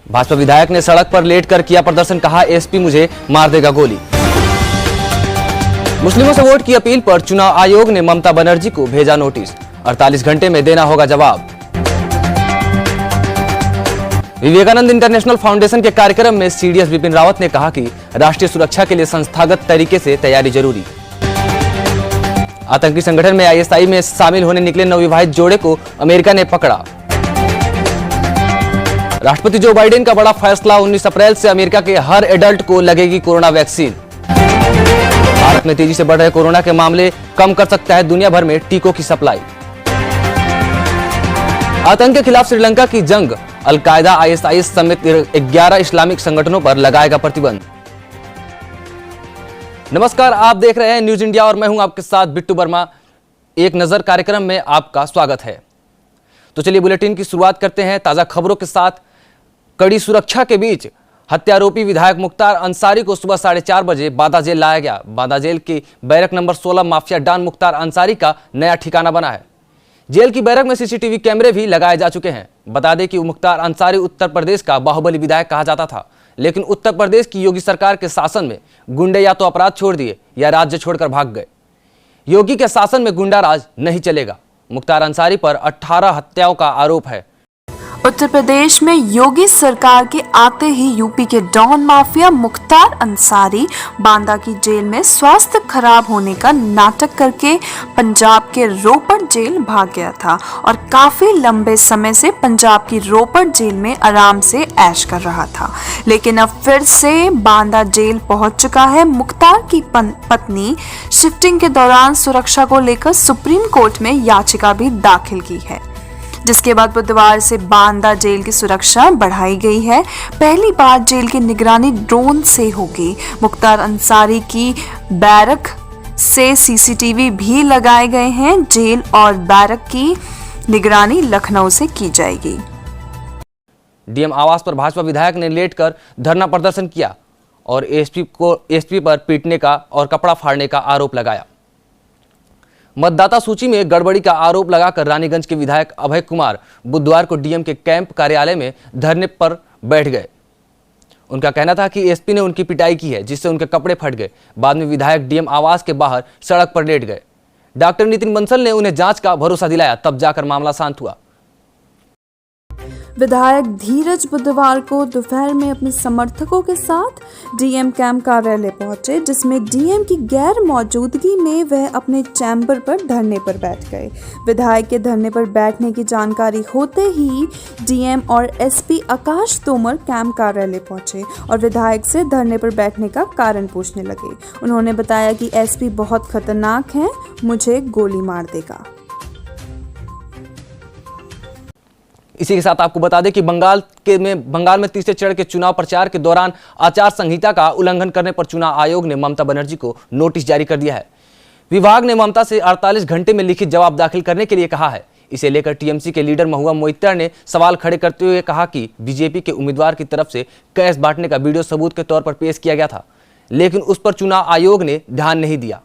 भाजपा विधायक ने सड़क पर लेटकर किया प्रदर्शन, कहा एसपी मुझे मार देगा गोली। मुस्लिमों से वोट की अपील पर चुनाव आयोग ने ममता बनर्जी को भेजा नोटिस, 48 घंटे में देना होगा जवाब। विवेकानंद इंटरनेशनल फाउंडेशन के कार्यक्रम में सीडीएस विपिन रावत ने कहा कि राष्ट्रीय सुरक्षा के लिए संस्थागत तरीके से तैयारी जरूरी। आतंकी संगठन में आईएसआई में शामिल होने निकले नवविवाहित जोड़े को अमेरिका ने पकड़ा। राष्ट्रपति जो बाइडेन का बड़ा फैसला, 19 अप्रैल से अमेरिका के हर एडल्ट को लगेगी कोरोना वैक्सीन। भारत में तेजी से बढ़ रहे कोरोना के मामले कम कर सकता है दुनिया भर में टीकों की सप्लाई। आतंक के खिलाफ श्रीलंका की जंग, अल-कायदा, आईएसआई समेत 11 इस्लामिक संगठनों पर लगाएगा प्रतिबंध। नमस्कार, आप देख रहे हैं न्यूज इंडिया और मैं हूं आपके साथ बिट्टू वर्मा। एक नजर कार्यक्रम में आपका स्वागत है। तो चलिए बुलेटिन की शुरुआत करते हैं ताजा खबरों के साथ। कड़ी सुरक्षा के बीच हत्यारोपी विधायक मुख्तार अंसारी को सुबह 4:30 बजे बांदा जेल लाया गया। बांदा जेल की barrack number 16 mafia don Mukhtar Ansari का नया ठिकाना बना है। जेल की बैरक में सीसीटीवी कैमरे भी लगाए जा चुके हैं। बता दें कि मुख्तार अंसारी उत्तर प्रदेश का बाहुबली विधायक कहा जाता था, लेकिन उत्तर प्रदेश की योगी सरकार के शासन में गुंडे या तो अपराध छोड़ दिए या राज्य छोड़कर भाग गए। योगी के शासन में गुंडा राज नहीं चलेगा। मुख्तार अंसारी पर 18 हत्याओं का आरोप है। उत्तर प्रदेश में योगी सरकार के आते ही यूपी के डॉन माफिया मुख्तार अंसारी बांदा की जेल में स्वास्थ्य खराब होने का नाटक करके पंजाब के रोपड़ जेल भाग गया था और काफी लंबे समय से पंजाब की रोपड़ जेल में आराम से ऐश कर रहा था, लेकिन अब फिर से बांदा जेल पहुंच चुका है। मुख्तार की पत्नी शिफ्टिंग के दौरान सुरक्षा को लेकर सुप्रीम कोर्ट में याचिका भी दाखिल की है, जिसके बाद बुधवार से बांदा जेल की सुरक्षा बढ़ाई गई है। पहली बार जेल की निगरानी ड्रोन से होगी। मुख्तार अंसारी की बैरक से सीसीटीवी भी लगाए गए हैं। जेल और बैरक की निगरानी लखनऊ से की जाएगी। डीएम आवास पर भाजपा विधायक ने लेटकर धरना प्रदर्शन किया और एसपी पर पीटने का और कपड़ा फाड़ने का आरोप लगाया। मतदाता सूची में गड़बड़ी का आरोप लगाकर रानीगंज के विधायक अभय कुमार बुधवार को डीएम के कैंप कार्यालय में धरने पर बैठ गए। उनका कहना था कि एसपी ने उनकी पिटाई की है, जिससे उनके कपड़े फट गए। बाद में विधायक डीएम आवास के बाहर सड़क पर लेट गए। डॉक्टर नितिन बंसल ने उन्हें जांच का भरोसा दिलाया, तब जाकर मामला शांत हुआ। विधायक धीरज बुधवार को दोपहर में अपने समर्थकों के साथ डीएम कैंप कार्यालय पहुंचे, जिसमें डीएम की गैर मौजूदगी में वह अपने चैम्बर पर धरने पर बैठ गए। विधायक के धरने पर बैठने की जानकारी होते ही डीएम और एसपी आकाश तोमर कैंप कार्यालय पहुंचे और विधायक से धरने पर बैठने का कारण पूछने लगे। उन्होंने बताया कि एसपी बहुत खतरनाक हैं, मुझे गोली मार देगा। इसी के साथ आपको बता दें कि बंगाल में तीसरे चरण के चुनाव प्रचार के दौरान आचार संहिता का उल्लंघन करने पर चुनाव आयोग ने ममता बनर्जी को नोटिस जारी कर दिया है। विभाग ने ममता से 48 घंटे में लिखित जवाब दाखिल करने के लिए कहा है। इसे लेकर टीएमसी के लीडर महुआ मोइत्रा ने सवाल खड़े करते हुए कहा कि बीजेपी के उम्मीदवार की तरफ से कैश बांटने का वीडियो सबूत के तौर पर पेश किया गया था, लेकिन उस पर चुनाव आयोग ने ध्यान नहीं दिया।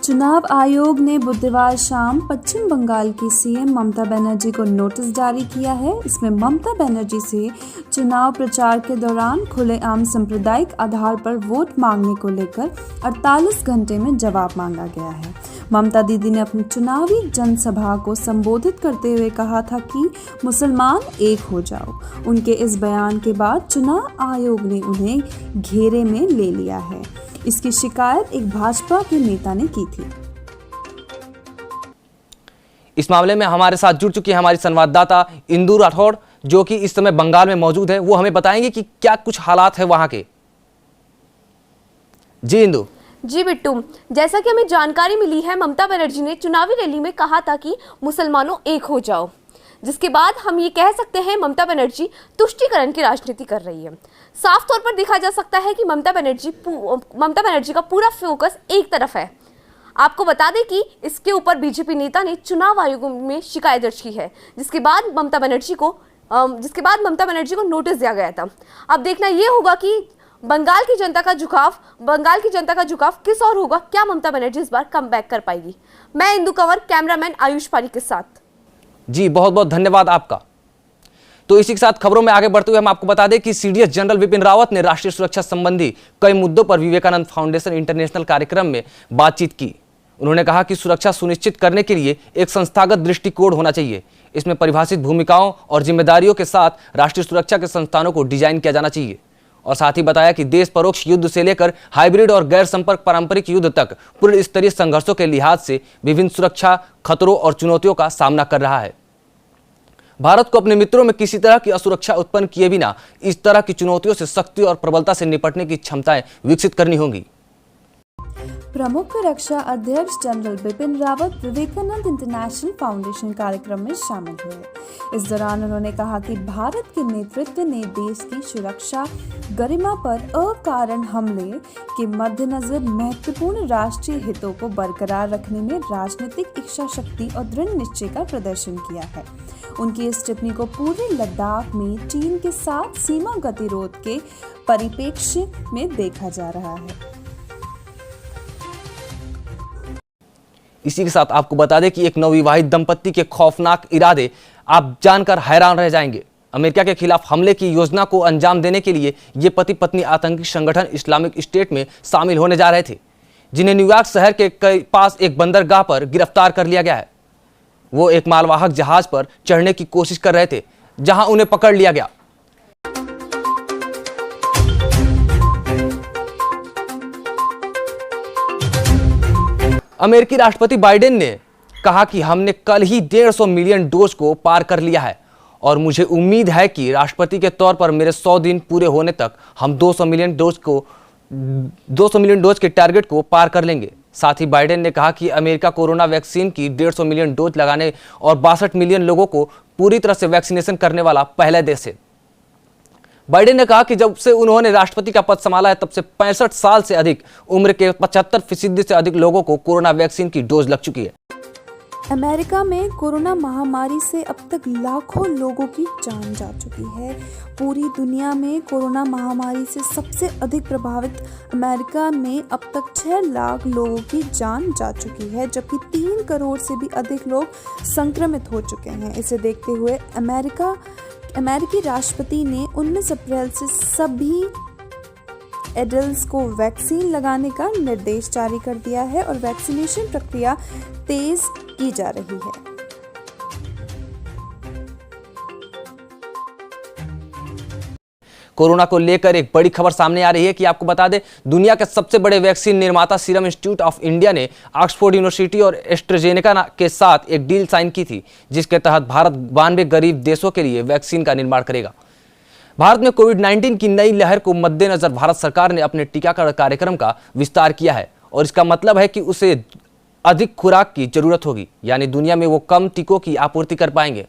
चुनाव आयोग ने बुधवार शाम पश्चिम बंगाल की सीएम ममता बनर्जी को नोटिस जारी किया है। इसमें ममता बनर्जी से चुनाव प्रचार के दौरान खुलेआम सांप्रदायिक आधार पर वोट मांगने को लेकर 48 घंटे में जवाब मांगा गया है। ममता दीदी ने अपनी चुनावी जनसभा को संबोधित करते हुए कहा था कि मुसलमान एक हो जाओ। उनके इस बयान के बाद चुनाव आयोग ने उन्हें घेरे में ले लिया है। इसकी शिकायत एक भाजपा के नेता ने की थी। इस मामले में हमारे साथ जुड़ चुकी है हमारी संवाददाता इंदु राठौड़, जो कि इस समय बंगाल में मौजूद है। वो हमें बताएंगे कि क्या कुछ हालात है वहां के। जी इंदु। जी बिट्टू, जैसा कि हमें जानकारी मिली है, ममता बनर्जी ने चुनावी रैली में कहा था कि मुसलमानों एक हो जाओ, जिसके बाद हम ये कह सकते हैं ममता बनर्जी तुष्टीकरण की राजनीति कर रही है। साफ तौर पर देखा जा सकता है कि ममता बनर्जी का पूरा फोकस एक तरफ है। आपको बता दें कि इसके ऊपर बीजेपी नेता ने चुनाव आयोग में शिकायत दर्ज की है, जिसके बाद ममता बनर्जी को नोटिस दिया गया था। अब देखना यह होगा कि बंगाल की जनता का झुकाव किस ओर होगा। क्या ममता बनर्जी इस बार कमबैक कर पाएगी? मैं इंदु कंवर, कैमरामैन आयुष पारी के साथ। जी बहुत बहुत धन्यवाद आपका। तो इसी के साथ खबरों में आगे बढ़ते हुए हम आपको बता दें कि सीडीएस जनरल विपिन रावत ने राष्ट्रीय सुरक्षा संबंधी कई मुद्दों पर विवेकानंद फाउंडेशन इंटरनेशनल कार्यक्रम में बातचीत की। उन्होंने कहा कि सुरक्षा सुनिश्चित करने के लिए एक संस्थागत दृष्टिकोण होना चाहिए। इसमें परिभाषित भूमिकाओं और जिम्मेदारियों के साथ राष्ट्रीय सुरक्षा के संस्थानों को डिजाइन किया जाना चाहिए। और साथ ही बताया कि देश परोक्ष युद्ध से लेकर हाइब्रिड और गैर संपर्क पारंपरिक युद्ध तक पूर्ण स्तरीय संघर्षों के लिहाज से विभिन्न सुरक्षा खतरों और चुनौतियों का सामना कर रहा है। भारत को अपने मित्रों में किसी तरह की असुरक्षा उत्पन्न किए बिना इस तरह की चुनौतियों से सख्ती और प्रबलता से निपटने की क्षमताएं विकसित करनी होंगी। प्रमुख रक्षा अध्यक्ष general Bipin Rawat Vivekananda International Foundation कार्यक्रम में शामिल हुए। इस दौरान उन्होंने कहा कि भारत के नेतृत्व ने देश की सुरक्षा गरिमा पर अकारण हमले के मद्देनजर महत्वपूर्ण राष्ट्रीय हितों को बरकरार रखने में राजनीतिक इच्छा शक्ति और दृढ़ निश्चय का प्रदर्शन किया है। उनकी इस टिप्पणी को पूरे लद्दाख में चीन के साथ सीमा गतिरोध के परिप्रेक्ष्य में देखा जा रहा है। इसी के साथ आपको बता दें कि एक नवविवाहित दंपत्ति के खौफनाक इरादे आप जानकर हैरान रह जाएंगे। अमेरिका के खिलाफ हमले की योजना को अंजाम देने के लिए ये पति पत्नी आतंकी संगठन इस्लामिक स्टेट में शामिल होने जा रहे थे, जिन्हें न्यूयॉर्क शहर के पास एक बंदरगाह पर गिरफ्तार कर लिया गया है। वो एक मालवाहक जहाज पर चढ़ने की कोशिश कर रहे थे, जहां उन्हें पकड़ लिया गया। अमेरिकी राष्ट्रपति बाइडेन ने कहा कि हमने कल ही 150 मिलियन डोज को पार कर लिया है और मुझे उम्मीद है कि राष्ट्रपति के तौर पर मेरे 100 दिन पूरे होने तक हम 200 मिलियन डोज के टारगेट को पार कर लेंगे। साथ ही बाइडेन ने कहा कि अमेरिका कोरोना वैक्सीन की 150 मिलियन डोज लगाने और 62 मिलियन लोगों को पूरी तरह से वैक्सीनेशन करने वाला पहला देश है। बाइडेन ने कहा कि जब से उन्होंने राष्ट्रपति का पद संभाला है तब से 65 साल से अधिक उम्र के 75% से अधिक लोगों को कोरोना वैक्सीन की डोज लग चुकी है। अमेरिका में कोरोना महामारी से अब तक लाखों लोगों की जान जा चुकी है। पूरी दुनिया में कोरोना महामारी से सबसे अधिक प्रभावित अमेरिका में अब तक 6 लाख लोगों की जान जा चुकी है, जबकि 3 करोड़ से भी अधिक लोग संक्रमित हो चुके हैं। इसे देखते हुए अमेरिकी राष्ट्रपति ने 19 अप्रैल से सभी एडल्ट्स को वैक्सीन लगाने का निर्देश जारी कर दिया है और वैक्सीनेशन प्रक्रिया तेज की जा रही है। कोरोना को लेकर एक बड़ी खबर सामने आ रही है कि आपको बता दें, दुनिया के सबसे बड़े वैक्सीन निर्माता सीरम इंस्टीट्यूट ऑफ इंडिया ने ऑक्सफोर्ड यूनिवर्सिटी और एस्ट्राजेनेका के साथ एक डील साइन की थी, जिसके तहत भारत 92 गरीब देशों के लिए वैक्सीन का निर्माण करेगा। भारत में कोविड-19 की नई लहर को मद्देनजर भारत सरकार ने अपने टीकाकरण कार्यक्रम का विस्तार किया है और इसका मतलब है कि उसे अधिक खुराक की जरूरत होगी, यानी दुनिया में वो कम टीकों की आपूर्ति कर पाएंगे।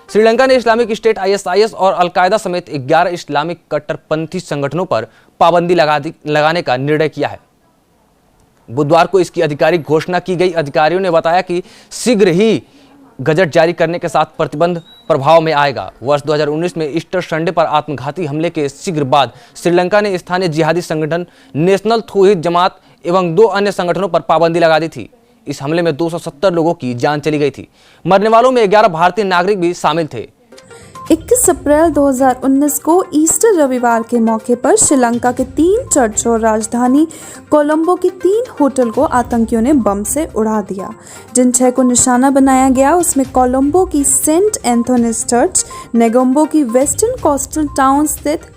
श्रीलंका ने इस्लामिक स्टेट ISIS और अलकायदा समेत 11 इस्लामिक कट्टरपंथी संगठनों पर पाबंदी लगाने का निर्णय किया है। बुधवार को इसकी आधिकारिक घोषणा की गई। अधिकारियों ने बताया कि शीघ्र ही गजट जारी करने के साथ प्रतिबंध प्रभाव में आएगा। वर्ष 2019 में ईस्टर संडे पर आत्मघाती हमले के शीघ्र बाद श्रीलंका ने स्थानीय जिहादी संगठन नेशनल तौहीद जमात एवं 2 अन्य संगठनों पर पाबंदी लगा दी थी। इस हमले में 270 लोगों की जान चली गई थी। मरने वालों में 11 भारतीय नागरिक भी शामिल थे। 21 अप्रैल 2019 को ईस्टर रविवार के मौके पर श्रीलंका के 3 चर्च और राजधानी कोलंबो के 3 होटल को आतंकियों ने बम से उड़ा दिया। जिन 6 को निशाना बनाया गया उसमें कोलंबो की सेंट एंथोनीज चर्च, नेगोम्बो की वेस्टर्न कोस्टल टाउन स्थित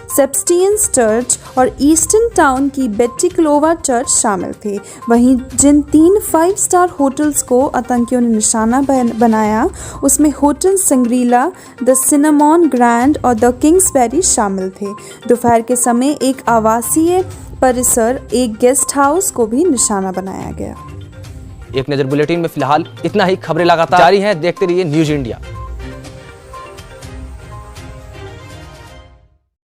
सेबस्टियंस चर्च और ईस्टर्न टाउन की बेट्टिक्लोवा चर्च शामिल थे। वहीं जिन 3 5 स्टार होटल्स को आतंकियों ने निशाना बनाया उसमें होटल संग्रीला, द सिनेमॉन ग्रैंड और द किंग्सबेरी शामिल थे। दोपहर के समय एक आवासीय परिसर, एक गेस्ट हाउस को भी निशाना बनाया गया। एक नजर बुलेटिन में फिलहाल इतना ही। खबरें लगातार जारी हैं, देखते रहिए न्यूज इंडिया।